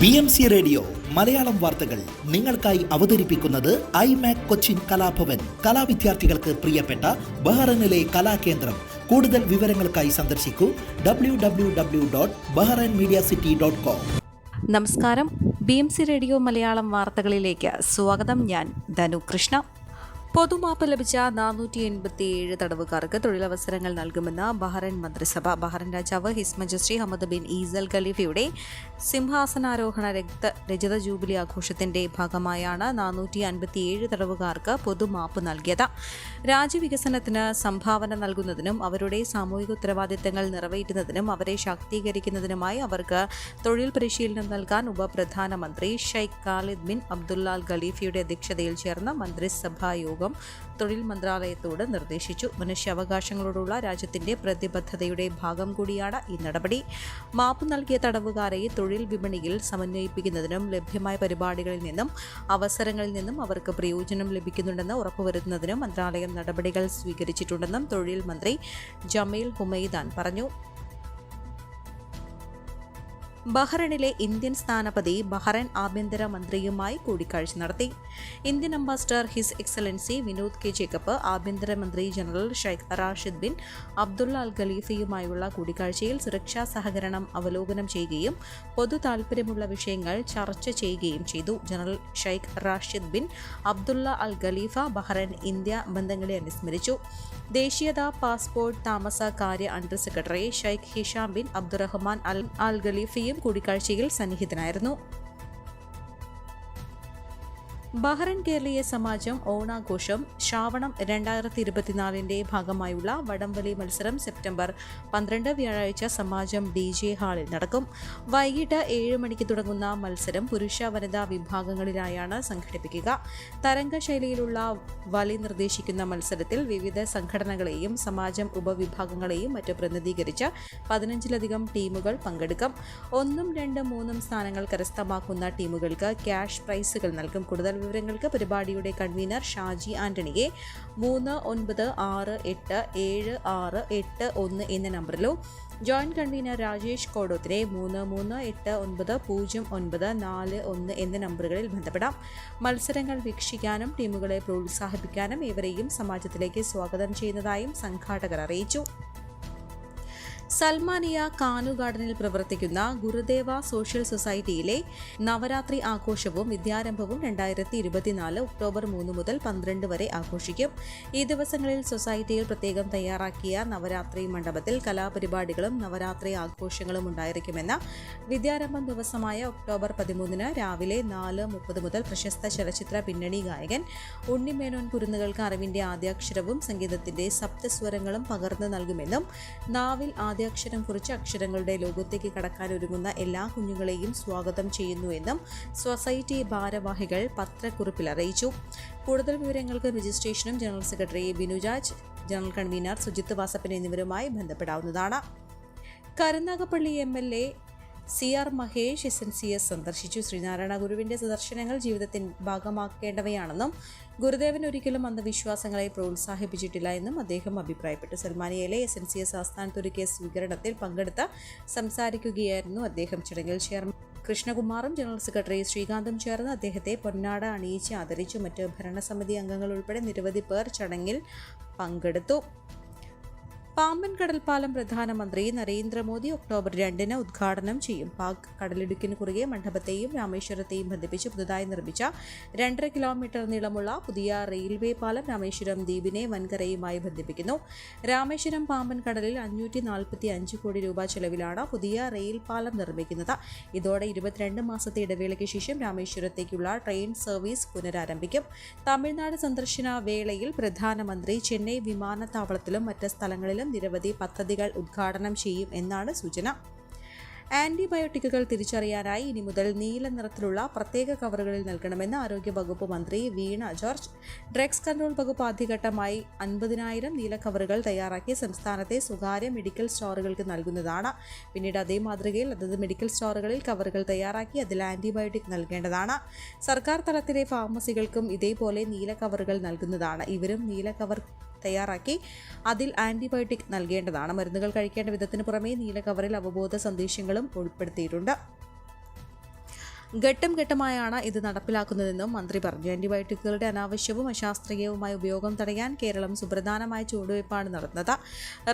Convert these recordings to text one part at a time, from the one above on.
BMC radio Malayalam വാർത്തകൾ നിങ്ങൾക്കായി അവതരിപ്പിക്കുന്നത് ഐമാക് കൊച്ചിൻ കലാഭവൻ. കലാവിദ്യാർത്ഥികൾക്ക് പ്രിയപ്പെട്ട ബഹ്റൈനിലെ കലാകേന്ദ്രം. കൂടുതൽ വിവരങ്ങൾക്കായി സന്ദർശിക്കൂ www.bahrainmediacity.com. നമസ്കാരം, BMC റേഡിയോ മലയാളം വാർത്തകളിലേക്ക് സ്വാഗതം. ഞാൻ ധനു കൃഷ്ണ. പൊതുമാപ്പ് ലഭിച്ച 487 തടവുകാർക്ക് തൊഴിലവസരങ്ങൾ നൽകുമെന്ന് ബഹ്റൈൻ മന്ത്രിസഭ. ബഹ്റൈൻ രാജാവ് ഹിസ് മജസ്റ്റി ഹമദ് ബിൻ ഈസൽ ഖലീഫയുടെ സിംഹാസനാരോഹണ രജത ജൂബിലി ആഘോഷത്തിന്റെ ഭാഗമായാണ് 457 തടവുകാർക്ക് പൊതുമാപ്പ് നൽകിയത്. രാജ്യവികസനത്തിന് സംഭാവന നൽകുന്നതിനും അവരുടെ സാമൂഹിക ഉത്തരവാദിത്തങ്ങൾ നിറവേറ്റുന്നതിനും അവരെ ശാക്തീകരിക്കുന്നതിനുമായി അവർക്ക് തൊഴിൽ പരിശീലനം നൽകാൻ ഉപപ്രധാനമന്ത്രി ഷെയ്ഖ് ഖാലിദ് ബിൻ അബ്ദുള്ള അൽ ഖലീഫയുടെ അധ്യക്ഷതയിൽ ചേർന്ന മന്ത്രിസഭാ യോഗം തൊഴിൽ മന്ത്രാലയത്തോട് നിർദ്ദേശിച്ചു. മനുഷ്യാവകാശങ്ങളോടുള്ള രാജ്യത്തിന്റെ പ്രതിബദ്ധതയുടെ ഭാഗം കൂടിയാണ് ഈ നടപടി. മാപ്പ് നൽകിയ തടവുകാരെ തൊഴിൽ വിപണിയിൽ സമന്വയിപ്പിക്കുന്നതിനും ലഭ്യമായ പരിപാടികളിൽ നിന്നും അവസരങ്ങളിൽ നിന്നും അവർക്ക് പ്രയോജനം ലഭിക്കുന്നുണ്ടെന്ന് ഉറപ്പുവരുത്തുന്നതിനും മന്ത്രാലയം നടപടികൾ സ്വീകരിച്ചിട്ടുണ്ടെന്നും തൊഴിൽ മന്ത്രി ജമീൽ ഹുമൈദാൻ പറഞ്ഞു. ബഹ്റൈനിലെ ഇന്ത്യൻ സ്ഥാനപതി ബഹ്റൈൻ ആഭ്യന്തര മന്ത്രിയുമായി കൂടിക്കാഴ്ച നടത്തി. Indian ambassador his excellency Vinod K Jacob ആഭ്യന്തരമന്ത്രി general Sheikh Rashid bin Abdullah al ഖലീഫയുമായുള്ള കൂടിക്കാഴ്ചയിൽ സുരക്ഷാ സഹകരണം അവലോകനം ചെയ്യുകയും പൊതു താൽപര്യമുള്ള വിഷയങ്ങൾ ചർച്ച ചെയ്യുകയും ചെയ്തു. General Sheikh Rashid bin Abdullah al Khalifa Bahrain India ബന്ധങ്ങളെ അനുസ്മരിച്ചു. ദേശീയത, പാസ്പോർട്ട്, താമസ കാര്യ under secretary Sheikh Hisham bin Abdul Rahman al ഖലീഫയും കൂടിക്കാഴ്ചയിൽ സന്നിഹിതനായിരുന്നു. ബഹ്റൈൻ കേരളീയ സമാജം ഓണാഘോഷം ശ്രാവണം 2024 ഭാഗമായുള്ള വടംവലി മത്സരം സെപ്റ്റംബർ 12 വ്യാഴാഴ്ച സമാജം DJ ഹാളിൽ നടക്കും. വൈകിട്ട് 7 മണിക്ക് തുടങ്ങുന്ന മത്സരം പുരുഷ വനിതാ വിഭാഗങ്ങളിലായാണ് സംഘടിപ്പിക്കുക. തരംഗ ശൈലിയിലുള്ള വലി നിർദ്ദേശിക്കുന്ന മത്സരത്തിൽ വിവിധ സംഘടനകളെയും സമാജം ഉപവിഭാഗങ്ങളെയും മറ്റും പ്രതിനിധീകരിച്ച് 15ലധികം ടീമുകൾ പങ്കെടുക്കും. 1, 2, 3 സ്ഥാനങ്ങൾ കരസ്ഥമാക്കുന്ന ടീമുകൾക്ക് ക്യാഷ് പ്രൈസുകൾ നൽകും. കൂടുതൽ വിവരങ്ങൾക്ക് പരിപാടിയുടെ കൺവീനർ ഷാജി ആന്റണിയെ 39687681 എന്ന നമ്പറിലോ ജോയിന്റ് കൺവീനർ രാജേഷ് കോടോത്തിനെ 33890941 എന്ന നമ്പറുകളിൽ ബന്ധപ്പെടാം. മത്സരങ്ങൾ വീക്ഷിക്കാനും ടീമുകളെ പ്രോത്സാഹിപ്പിക്കാനും ഏവരെയും സമാജത്തിലേക്ക് സ്വാഗതം ചെയ്യുന്നതായും സംഘാടകർ അറിയിച്ചു. സൽമാനിയ കാനു ഗാർഡനിൽ പ്രവർത്തിക്കുന്ന ഗുരുദേവ സോഷ്യൽ സൊസൈറ്റിയിലെ നവരാത്രി ആഘോഷവും വിദ്യാരംഭവും 2024 ഒക്ടോബർ 3 മുതൽ 12 വരെ ആഘോഷിക്കും. ഈ ദിവസങ്ങളിൽ സൊസൈറ്റിയിൽ പ്രത്യേകം തയ്യാറാക്കിയ നവരാത്രി മണ്ഡപത്തിൽ കലാപരിപാടികളും നവരാത്രി ആഘോഷങ്ങളും ഉണ്ടായിരിക്കുമെന്ന് വിദ്യാരംഭം ദിവസമായ ഒക്ടോബർ 13 രാവിലെ 4:30 മുതൽ പ്രശസ്ത ചലച്ചിത്ര പിന്നണി ഗായകൻ ഉണ്ണിമേനോൻ കുരുന്നുകൾക്ക് അറിവിന്റെ ആദ്യാക്ഷരവും സംഗീതത്തിന്റെ സപ്തസ്വരങ്ങളും പകർന്നു നൽകുമെന്നും നാവിൽ ആദ്യാക്ഷരം കുറിച്ച് അക്ഷരങ്ങളുടെ ലോകത്തേക്ക് കടക്കാൻ ഒരുങ്ങുന്ന എല്ലാ കുഞ്ഞുങ്ങളെയും സ്വാഗതം ചെയ്യുന്നുവെന്നും സൊസൈറ്റി ഭാരവാഹികൾ പത്രക്കുറിപ്പിൽ അറിയിച്ചു. കൂടുതൽ വിവരങ്ങൾക്ക് രജിസ്ട്രേഷനും general secretary Binujaj, general convener Sujith Vasappan എന്നിവരുമായി ബന്ധപ്പെടാവുന്നതാണ്. Karunagappally MLA CR Mahesh SNCS സന്ദർശിച്ചു. ശ്രീനാരായണ ഗുരുവിന്റെ സന്ദർശനങ്ങൾ ജീവിതത്തിൽ ഭാഗമാക്കേണ്ടവയാണെന്നും ഗുരുദേവൻ ഒരിക്കലും അന്ധവിശ്വാസങ്ങളെ പ്രോത്സാഹിപ്പിച്ചിട്ടില്ല എന്നും അദ്ദേഹം അഭിപ്രായപ്പെട്ടു. സൽമാനിയയിലെ SNCS ആസ്ഥാനത്തൊരുക്കിയ സ്വീകരണത്തിൽ പങ്കെടുത്ത് സംസാരിക്കുകയായിരുന്നു അദ്ദേഹം. ചടങ്ങിൽ ചെയർമാൻ കൃഷ്ണകുമാറും ജനറൽ സെക്രട്ടറി ശ്രീകാന്തും ചേർന്ന് അദ്ദേഹത്തെ പൊന്നാട അണിയിച്ച് ആദരിച്ചു. മറ്റ് ഭരണസമിതി അംഗങ്ങൾ ഉൾപ്പെടെ നിരവധി പേർ ചടങ്ങിൽ പങ്കെടുത്തു. പാമ്പൻ കടൽപ്പാലം പ്രധാനമന്ത്രി നരേന്ദ്രമോദി ഒക്ടോബർ 2 ഉദ്ഘാടനം ചെയ്യും. പാക് കടലിടുക്കിന് കുറുകെ മണ്ഡപത്തെയും രാമേശ്വരത്തെയും ബന്ധിപ്പിച്ച് പുതുതായി നിർമ്മിച്ച 2.5 കിലോമീറ്റർ നീളമുള്ള പുതിയ റെയിൽവേ പാലം രാമേശ്വരം ദ്വീപിനെ വൻകരയുമായി ബന്ധിപ്പിക്കുന്നു. രാമേശ്വരം പാമ്പൻ കടലിൽ 545 കോടി രൂപ ചെലവിലാണ് പുതിയ റെയിൽ പാലം നിർമ്മിക്കുന്നത്. ഇതോടെ 22 മാസത്തെ ഇടവേളയ്ക്ക് ശേഷം രാമേശ്വരത്തേക്കുള്ള ട്രെയിൻ സർവീസ് പുനരാരംഭിക്കും. തമിഴ്നാട് സന്ദർശന വേളയിൽ പ്രധാനമന്ത്രി ചെന്നൈ വിമാനത്താവളത്തിലും മറ്റ് സ്ഥലങ്ങളിലും നിരവധി പദ്ധതികൾ ഉദ്ഘാടനം ചെയ്യും എന്നാണ് സൂചന. ആന്റിബയോട്ടിക്കുകൾ തിരിച്ചറിയാനായി ഇനി മുതൽ നീല നിറത്തിലുള്ള പ്രത്യേക കവറുകളിൽ നൽകണമെന്ന് ആരോഗ്യവകുപ്പ് മന്ത്രി വീണ ജോർജ്. ഡ്രഗ്സ് കൺട്രോൾ വകുപ്പ് ആദ്യഘട്ടമായി 50,000 നീല കവറുകൾ തയ്യാറാക്കി സംസ്ഥാനത്തെ സ്വകാര്യ മെഡിക്കൽ സ്റ്റോറുകൾക്ക് നൽകുന്നതാണ്. പിന്നീട് അതേ മാതൃകയിൽ അതത് മെഡിക്കൽ സ്റ്റോറുകളിൽ കവറുകൾ തയ്യാറാക്കി അതിൽ ആന്റിബയോട്ടിക് നൽകേണ്ടതാണ്. സർക്കാർ തലത്തിലെ ഫാർമസികൾക്കും ഇതേപോലെ നീല കവറുകൾ നൽകുന്നതാണ്. ഇവരും നീല കവർ തയ്യാറാക്കി അതിൽ ആന്റിബയോട്ടിക് നൽകേണ്ടതാണ്. മരുന്നുകൾ കഴിക്കേണ്ട വിധത്തിന് പുറമെ നീല കവറിൽ അവബോധ സന്ദേശങ്ങളും ഉൾപ്പെടുത്തിയിട്ടുണ്ട്. ഘട്ടം ഘട്ടമായാണ് ഇത് നടപ്പിലാക്കുന്നതെന്നും മന്ത്രി പറഞ്ഞു. ആന്റിബയോട്ടിക്കുകളുടെ അനാവശ്യവും അശാസ്ത്രീയവുമായ ഉപയോഗം തടയാൻ കേരളം സുപ്രധാനമായ ചുവടുവയ്പ്പാണ് നടത്തുന്നത്.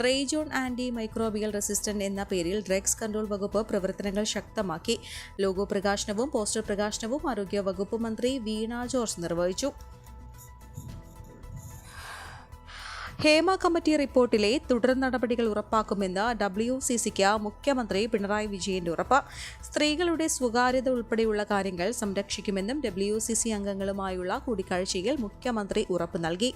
റേജോൺ ആന്റി മൈക്രോബിയൽ റെസിസ്റ്റന്റ് എന്ന പേരിൽ ഡ്രഗ്സ് കൺട്രോൾ വകുപ്പ് പ്രവർത്തനങ്ങൾ ശക്തമാക്കി. ലോഗോ പ്രകാശനവും പോസ്റ്റർ പ്രകാശനവും ആരോഗ്യ വകുപ്പ് മന്ത്രി വീണ ജോർജ് നിർവഹിച്ചു. ഹേമ കമ്മിറ്റി റിപ്പോർട്ടിലെ തുടർ നടപടികൾ ഉറപ്പാക്കുമെന്ന് WCCക്ക് മുഖ്യമന്ത്രി പിണറായി വിജയന്റെ ഉറപ്പ്. സ്ത്രീകളുടെ സ്വകാര്യത ഉൾപ്പെടെയുള്ള കാര്യങ്ങൾ സംരക്ഷിക്കുമെന്നും WCC അംഗങ്ങളുമായുള്ള കൂടിക്കാഴ്ചയിൽ മുഖ്യമന്ത്രി ഉറപ്പ് നൽകി.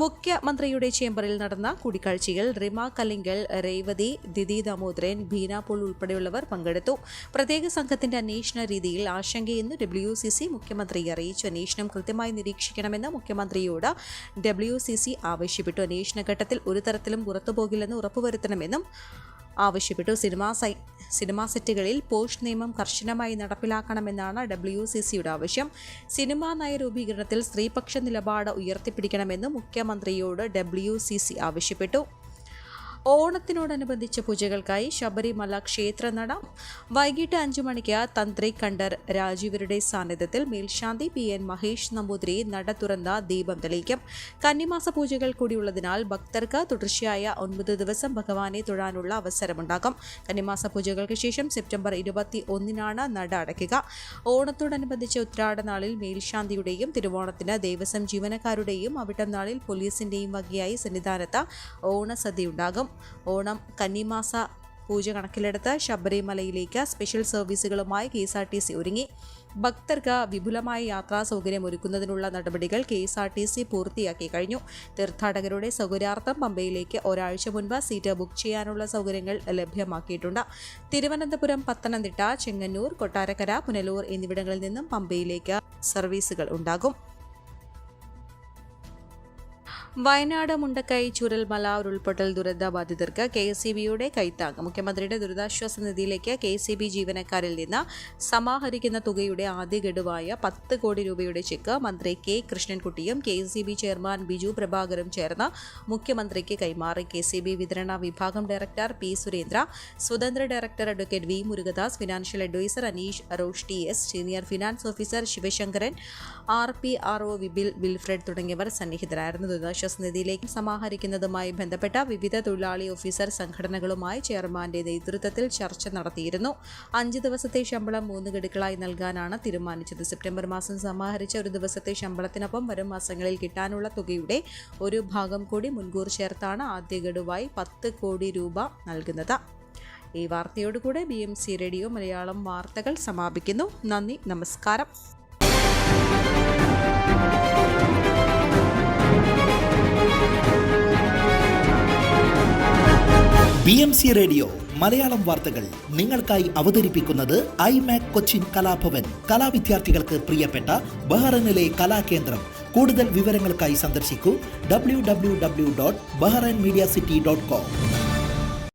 മുഖ്യമന്ത്രിയുടെ ചേംബറിൽ നടന്ന കൂടിക്കാഴ്ചയിൽ റിമ കല്ലിങ്കൽ, രേവതി, ദിതി ദാമോദരൻ, ബീന പോൾ ഉൾപ്പെടെയുള്ളവർ പങ്കെടുത്തു. പ്രത്യേക സംഘത്തിന്റെ അന്വേഷണ രീതിയിൽ ആശങ്കയെന്ന് WCC മുഖ്യമന്ത്രിയെ അറിയിച്ചു. അന്വേഷണം കൃത്യമായി നിരീക്ഷിക്കണമെന്ന് മുഖ്യമന്ത്രിയോട് WCC ആവശ്യപ്പെട്ടു. അന്വേഷണ ഘട്ടത്തിൽ ഒരു തരത്തിലും പുറത്തുപോകില്ലെന്ന് ഉറപ്പുവരുത്തണമെന്നും ആവശ്യപ്പെട്ടു. സിനിമാ സെറ്റുകളിൽ പോഷ് നിയമം കർശനമായി നടപ്പിലാക്കണമെന്നാണ് WCCയുടെ ആവശ്യം. സിനിമാ നയരൂപീകരണത്തിൽ സ്ത്രീപക്ഷ നിലപാട് ഉയർത്തിപ്പിടിക്കണമെന്ന് മുഖ്യമന്ത്രിയോട് WCC ആവശ്യപ്പെട്ടു. ഓണത്തിനോടനുബന്ധിച്ച പൂജകൾക്കായി ശബരിമല ക്ഷേത്രനട വൈകിട്ട് 5 മണിക്ക് തന്ത്രി കണ്ഠർ രാജീവരുടെ സാന്നിധ്യത്തിൽ മേൽശാന്തി PN മഹേഷ് നമ്പൂതിരി നട തുറന്ന ദീപം തെളിയിക്കും. കന്നിമാസ പൂജകൾ കൂടിയുള്ളതിനാൽ ഭക്തർക്ക് തുടർച്ചയായ 9 ദിവസം ഭഗവാനെ തൊഴാനുള്ള അവസരമുണ്ടാകും. കന്നിമാസ പൂജകൾക്ക് ശേഷം സെപ്റ്റംബർ 21-നാണ് നട അടയ്ക്കുക. ഓണത്തോടനുബന്ധിച്ച് ഉത്രാടനാളിൽ മേൽശാന്തിയുടെയും തിരുവോണത്തിന് ദേവസ്വം ജീവനക്കാരുടെയും അവിട്ടം നാളിൽ പോലീസിന്റെയും വകയായി സന്നിധാനത്ത് ഓണസദ്യയുണ്ടാകും. ഓണം കന്നിമാസ പൂജ കണക്കിലെടുത്ത് ശബരിമലയിലേക്ക് സ്പെഷ്യൽ സർവീസുകളുമായി KSRTC ഒരുങ്ങി. ഭക്തർക്ക് വിപുലമായ യാത്രാ സൗകര്യം ഒരുക്കുന്നതിനുള്ള നടപടികൾ KSRTC പൂർത്തിയാക്കി കഴിഞ്ഞു. തീർത്ഥാടകരുടെ സൗകര്യാർത്ഥം പമ്പയിലേക്ക് ഒരാഴ്ച മുൻപ് സീറ്റ് ബുക്ക് ചെയ്യാനുള്ള സൗകര്യങ്ങൾ ലഭ്യമാക്കിയിട്ടുണ്ട്. തിരുവനന്തപുരം, പത്തനംതിട്ട, ചെങ്ങന്നൂർ, കൊട്ടാരക്കര, പുനലൂർ എന്നിവിടങ്ങളിൽ നിന്നും പമ്പയിലേക്ക് സർവീസുകൾ ഉണ്ടാകും. വയനാട് മുണ്ടക്കൈ ചൂരൽമല ഉരുൾപൊട്ടൽ ദുരന്ത ബാധിതർക്ക് KSEBയുടെ കൈത്താങ്. മുഖ്യമന്ത്രിയുടെ ദുരിതാശ്വാസ നിധിയിലേക്ക് KSEB ജീവനക്കാരിൽ നിന്ന് സമാഹരിക്കുന്ന തുകയുടെ ആദ്യ ഗഡുവായ 10 കോടി രൂപയുടെ ചെക്ക് മന്ത്രി K കൃഷ്ണൻകുട്ടിയും KSEB ചെയർമാൻ ബിജു പ്രഭാകറും ചേർന്ന് മുഖ്യമന്ത്രിക്ക് കൈമാറി. KSEB വിതരണ വിഭാഗം ഡയറക്ടർ P സുരേന്ദ്ര, സ്വതന്ത്ര director advocate V Murugadas, financial advisor Aneesh Rosh TS, senior finance officer Sivasankaran, RPRO Wilfred തുടങ്ങിയവർ സന്നിഹിതരായിരുന്നു. ദുരിതാശ്വാസ നിധിയിലേക്ക് സമാഹരിക്കുന്നതുമായി ബന്ധപ്പെട്ട വിവിധ തൊഴിലാളി ഓഫീസർ സംഘടനകളുമായി ചെയർമാന്റെ നേതൃത്വത്തിൽ ചർച്ച നടത്തിയിരുന്നു. 5 ദിവസത്തെ ശമ്പളം 3 ഗഡുക്കളായി നൽകാനാണ് തീരുമാനിച്ചത്. സെപ്റ്റംബർ മാസം സമാഹരിച്ച ഒരു ദിവസത്തെ ശമ്പളത്തിനൊപ്പം വരും മാസങ്ങളിൽ കിട്ടാനുള്ള തുകയുടെ ഒരു ഭാഗം കൂടി മുൻകൂർ ചേർത്താണ് ആദ്യ ഗഡുവായി 10 കോടി രൂപ നൽകുന്നത്. ഈ വാർത്തയോടുകൂടെ BMC റേഡിയോ മലയാളം വാർത്തകൾ സമാപിക്കുന്നു. നന്ദി, നമസ്കാരം. BMC റേഡിയോ മലയാളം വാർത്തകൾ നിങ്ങൾക്കായി അവതരിപ്പിക്കുന്നത് iMac കൊച്ചിൻ കലാഭവൻ. കലാവിദ്യാർത്ഥികൾക്ക് പ്രിയപ്പെട്ട ബഹ്റൈനിലെ കലാകേന്ദ്രം. കൂടുതൽ വിവരങ്ങൾക്കായി സന്ദർശിക്കൂ www.bahrainmediacity.com.